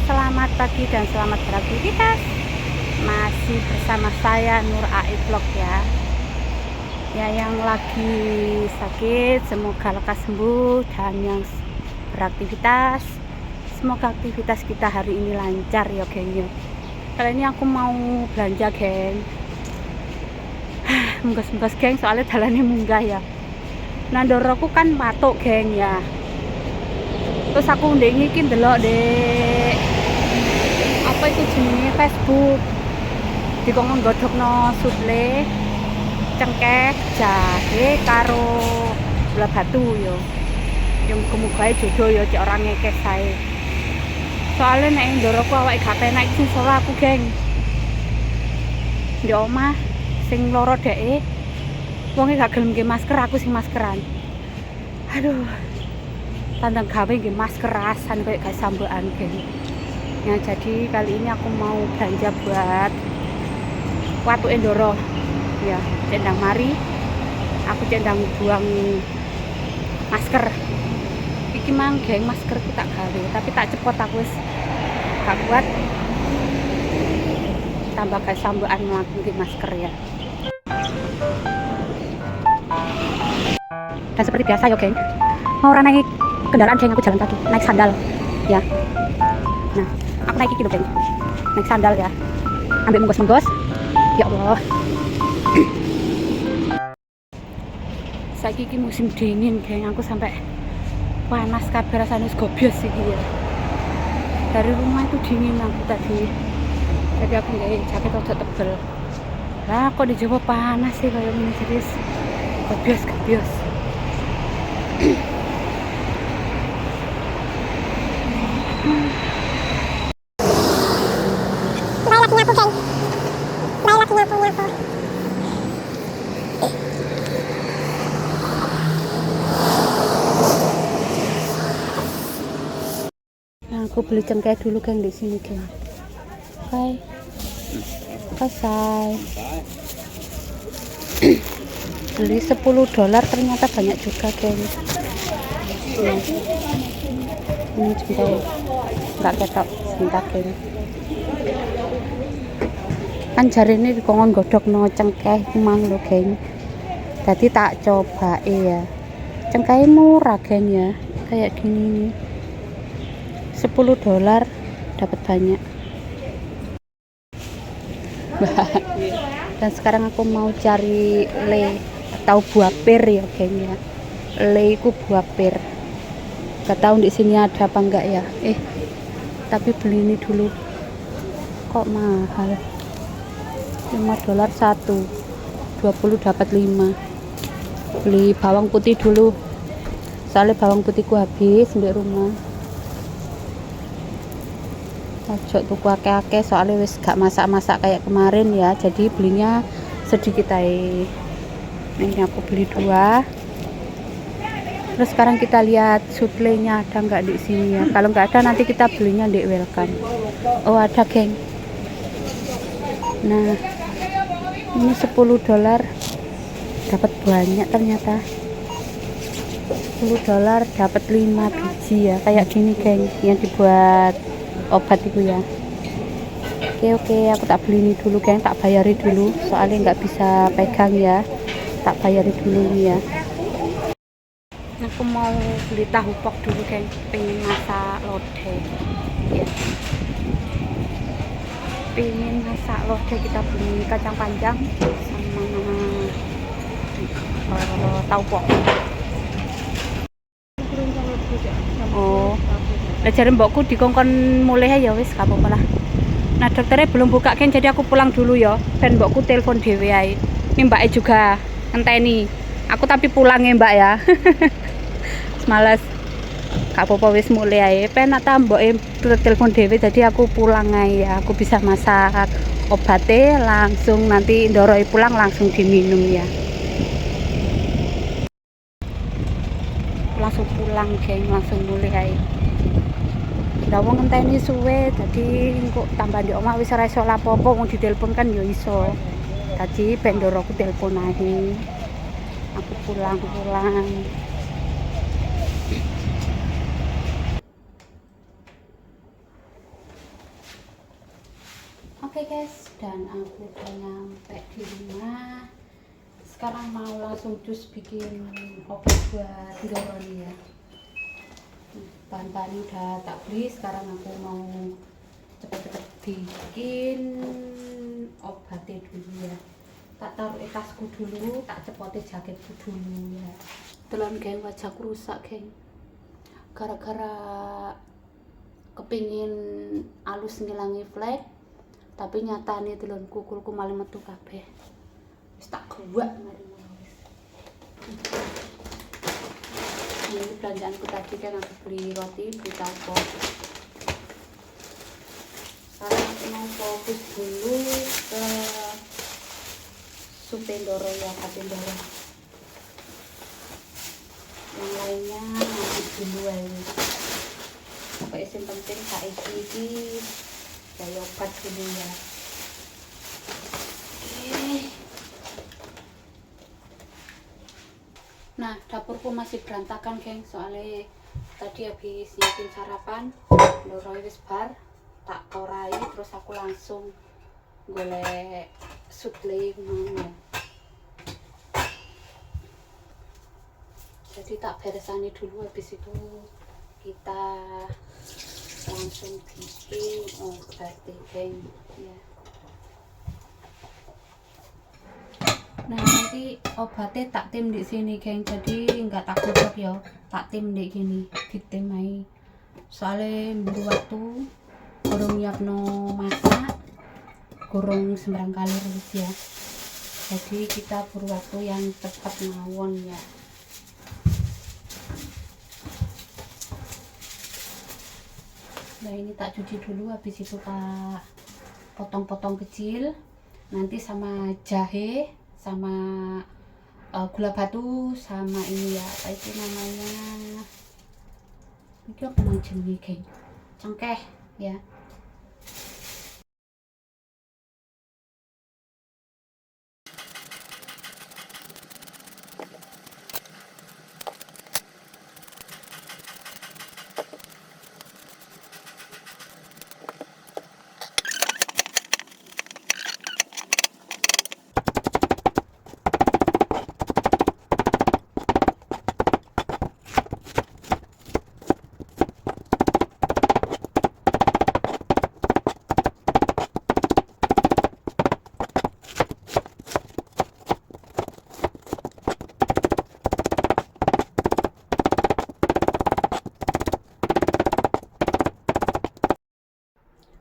selamat pagi dan selamat beraktivitas. Masih bersama saya Nur AI Vlog ya. Ya, yang lagi sakit semoga lekas sembuh, dan yang beraktivitas semoga aktivitas kita hari ini lancar ya geng ya. Kali ini aku mau belanja geng. Munggas-munggas geng, soalnya jalannya munggah ya. Nandoroku kan patok geng ya. Terus aku ndek iki ndelok dek apa itu jenenge Facebook dikongkon godhogno suple cengkeh jahe karo gula batu yo. Yang muga-muga jodoh yo, cek orang ngekes sae. Soalnya nek ndoroku awake gak penak iki sing aku geng. Di omah sing loro deke wonge gak gelem nggih masker, aku sing maskeran. Aduh. Tandang gawe nggih masker rasan kayak gak sambekan geng. Ya jadi kali ini aku mau belanja buat watu endoro. Ya, cendang mari. Aku cendang buang masker. Iki mang geng masker tak gawe, tapi tak cepot aku wis gak kuat. Tambah gak sambekan mlaku nggih masker ya. Dan seperti biasa ya geng, mau naik kendaraan geng, aku jalan kaki, naik sandal ya. Nah, aku naik iki lho geng, naik sandal ya, ambil munggos-munggos. Ya Allah. Saiki iki musim dingin geng, aku sampai panas kabeh, rasane wis gobios iki ya. Dari rumah itu dingin aku tadi, jadi aku nggawe jaket rada tebel. Lah kok di Jawa panas sih kayak gini, jadi gobios. Nah, aku beli cengkeh dulu geng di sini geng. Oke. Kasai. Beli $10 ternyata banyak juga geng. Nah, ini cengkeh nggak ketok sebentar geng. Kan jari ini dikongkon godhog no cengkeh mang lo geng. Jadi tak coba ya. Cengkeh murah geng ya, kayak gini nih. $10 dapat banyak. Dan sekarang aku mau cari le atau buah pir ya geng ya. Le itu buah pir. Gak tahu di sini ada apa enggak ya. Tapi beli ini dulu. Kok mahal? $5 satu. 20 dapat 5. Beli bawang putih dulu. Soalnya bawang putihku habis di rumah. Ojo tuku akeh-akeh soalnya wis gak masak-masak kayak kemarin ya, jadi belinya sedikit aja. Ini aku beli 2. Terus sekarang kita lihat suplenya ada nggak di sini ya. Kalau nggak ada nanti kita belinya di welcome. Oh ada geng. Nah ini $10 dapat banyak ternyata. $10 dapat 5 biji ya, kayak gini geng, yang dibuat obat itu ya. Oke, aku tak beli ini dulu geng, tak bayari dulu soalnya nggak bisa pegang ya, tak bayari dulu ini ya. Aku mau beli tahu pok dulu geng, pengen masak lodeh ya. Pengen masak lodeh, kita beli kacang panjang sama tahu pok. Oh, ajarin mbokku dikongkon mulai ya wis gak apa-apa lah. Nah dokternya belum buka kan, jadi aku pulang dulu ya. Dan mbokku telepon dhewe ae. Ini mbaknya juga ngenteni. Aku tapi pulang ya mbak ya. Males. Gak apa-apa wis mulai ae. Penak ta mboke telepon dhewe, jadi aku pulang ae ya. Aku bisa masak obatnya langsung, nanti ndoroi pulang langsung diminum ya. Langsung pulang geng, langsung mulai ae. Ndak wong ngenteni suwe, dadi kok tambah di omah wis ora iso lapo-lapo, wong ditelepon kan ya iso. Dadi ben ndoroku telepon ae. Aku pulang. guys, dan aku udah nyampe di rumah. Sekarang mau langsung jus bikin obat buat Doro nih ya. Bahan-bahan udah tak beli, sekarang aku mau cepet-cepet bikin obatnya dulu ya. Tak taruh tasku dulu, tak cepotin jaketku dulu ya. Telan geng, wajahku rusak geng, gara-gara kepingin alus ngilangi flek, tapi nyatane telon kukulku malah metu kabeh. Wis tak gawak mari wis. Ini belanjaanku tadi kan aku beli roti, beli tapo. Sekarang aku mau fokus dulu ke sup Doro ya, Doro. Yang lainnya nanti dulu aja. Pokoknya yang penting saiki iki saya obat dulu ya. Oke. Nah, dapurku masih berantakan geng, soalnya tadi habis nyiapin sarapan, Doro wis bar, tak korai terus aku langsung golek sutle mau. Jadi tak beresani dulu, habis itu kita langsung bikin obat geng ya. Nah, nanti obatnya tak tim di sini geng, jadi nggak tak godok ya, tak tim di gini, ditemai. Soalnya buru waktu, kurang nyiapno masak, kurang sembarang kali rebus ya. Jadi kita buru waktu yang tepat mawon ya. Nah, ini tak cuci dulu, habis itu tak potong-potong kecil. Nanti sama jahe, sama gula batu, sama ini ya, apa itu namanya, ini apa namanya geng, cengkeh ya.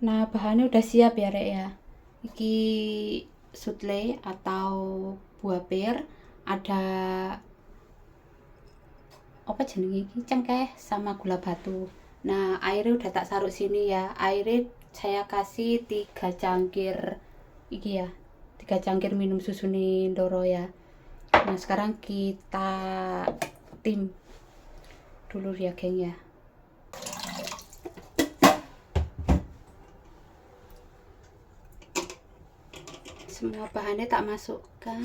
Nah, bahannya udah siap ya rek ya. Iki sutle atau buah pir, ada apa jenenge iki, cengkeh sama gula batu. Nah, airnya udah tak saruh sini ya. Airnya saya kasih 3 cangkir iki ya, 3 cangkir minum susu nih Doro ya. Nah, sekarang kita tim dulu ya geng ya. Semua bahannya tak masukkan.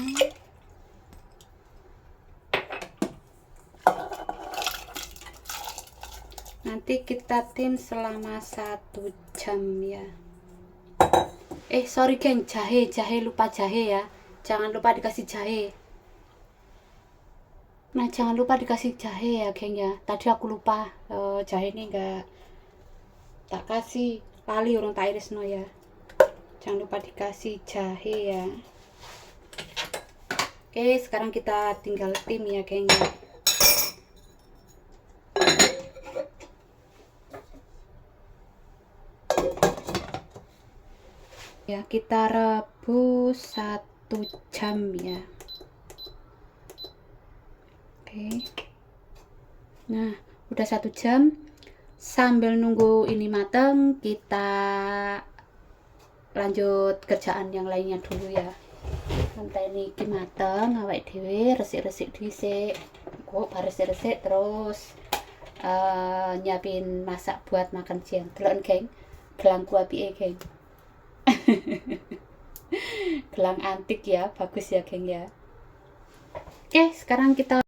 Nanti kita tim selama 1 jam ya. Sorry geng, jahe lupa jahe ya. Jangan lupa dikasih jahe. Nah, jangan lupa dikasih jahe ya geng ya. Tadi aku lupa, jahe ini enggak tak kasih, lali orang tak irisno ya. Jangan lupa dikasih jahe ya. Oke, sekarang kita tinggal tim ya geng ya. Ya, kita rebus 1 jam ya. Oke. Nah, udah 1 jam. Sambil nunggu ini mateng, kita lanjut kerjaan yang lainnya dulu ya. Nanti ini mateng, awake dhewe resik-resik dhisik. Kok bar resik-resik terus nyiapin masak buat makan siang. Delok geng, gelangku apike geng. Gelang antik ya, bagus ya geng ya. Oke, sekarang kita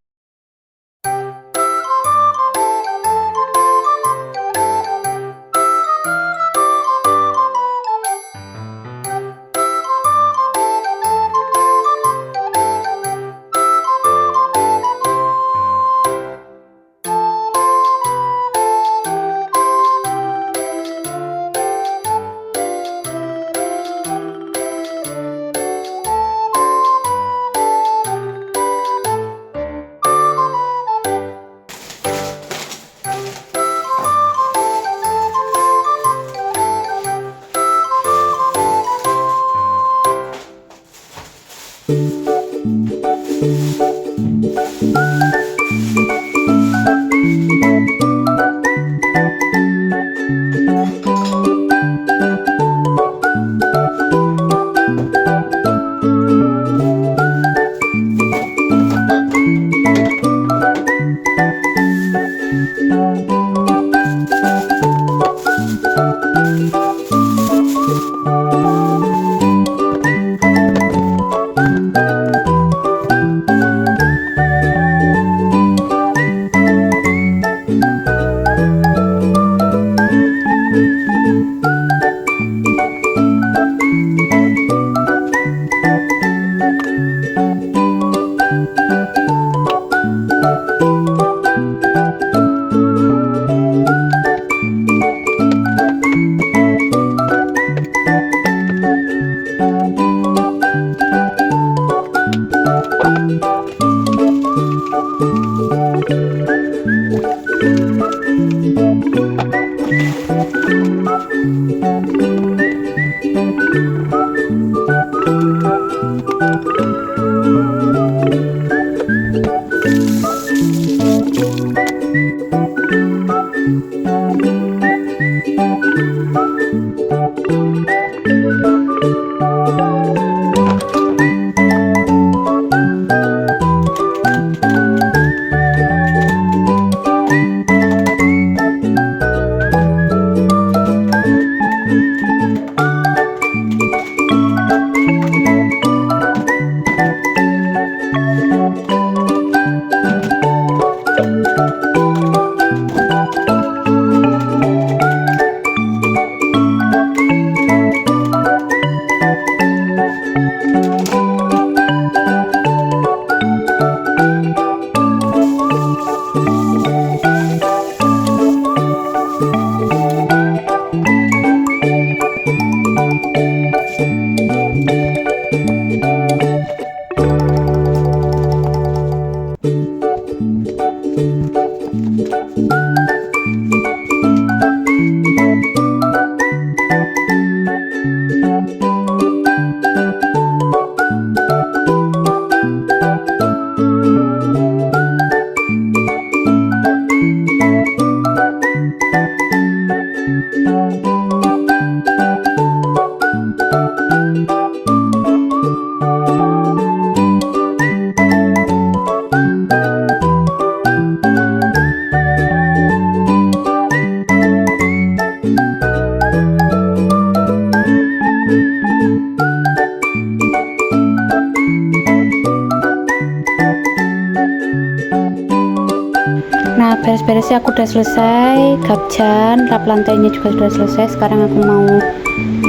Nah, beres-beresnya aku udah selesai, gapjan, lap lantainya juga sudah selesai. Sekarang aku mau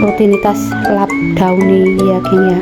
rutinitas lap daun nih ya geng ya.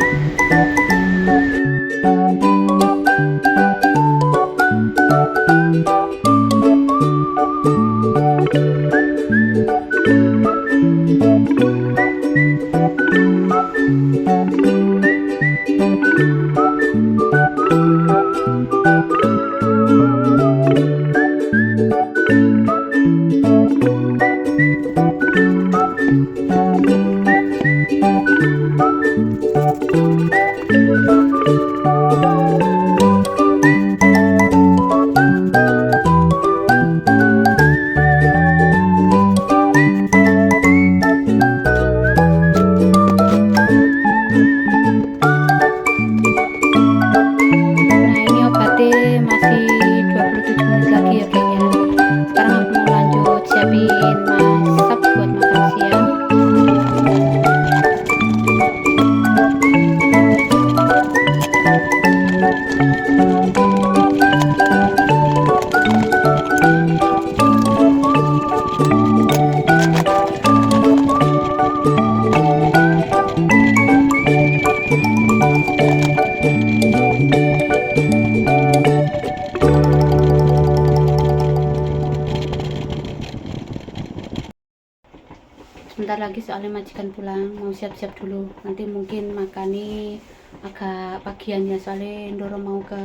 Sebentar lagi soalnya majikan pulang, mau siap-siap dulu. Nanti mungkin makani agak pagian ya, soalnya Ndoro mau ke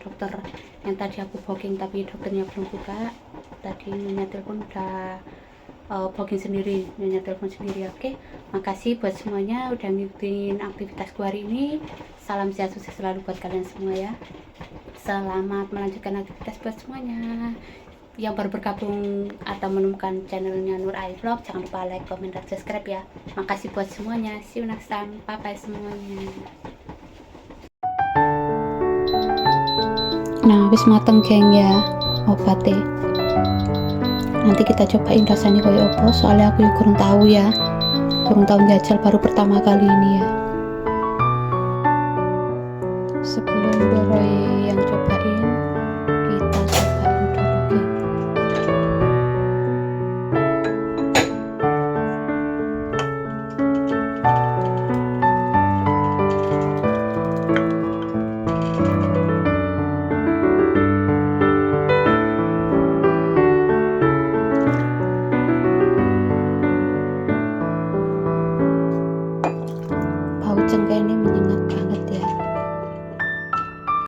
dokter yang tadi aku booking tapi dokternya belum buka. Tadi Nyonya telepon udah booking sendiri, Nyonya telepon sendiri. Oke, makasih buat semuanya udah ngikutin aktivitasku hari ini. Salam sehat sukses selalu buat kalian semua ya. Selamat melanjutkan aktivitas buat semuanya. Yang baru bergabung atau menemukan channelnya Nur Ai Vlog, jangan lupa like, comment, dan subscribe ya. Makasih buat semuanya. See you next time. Bye bye semuanya. Nah, habis mateng geng ya obatnya. Nanti kita cobain rasanya koyo opo, soalnya aku kurang tahu ya. Kurang tahu jajal baru pertama kali ini ya.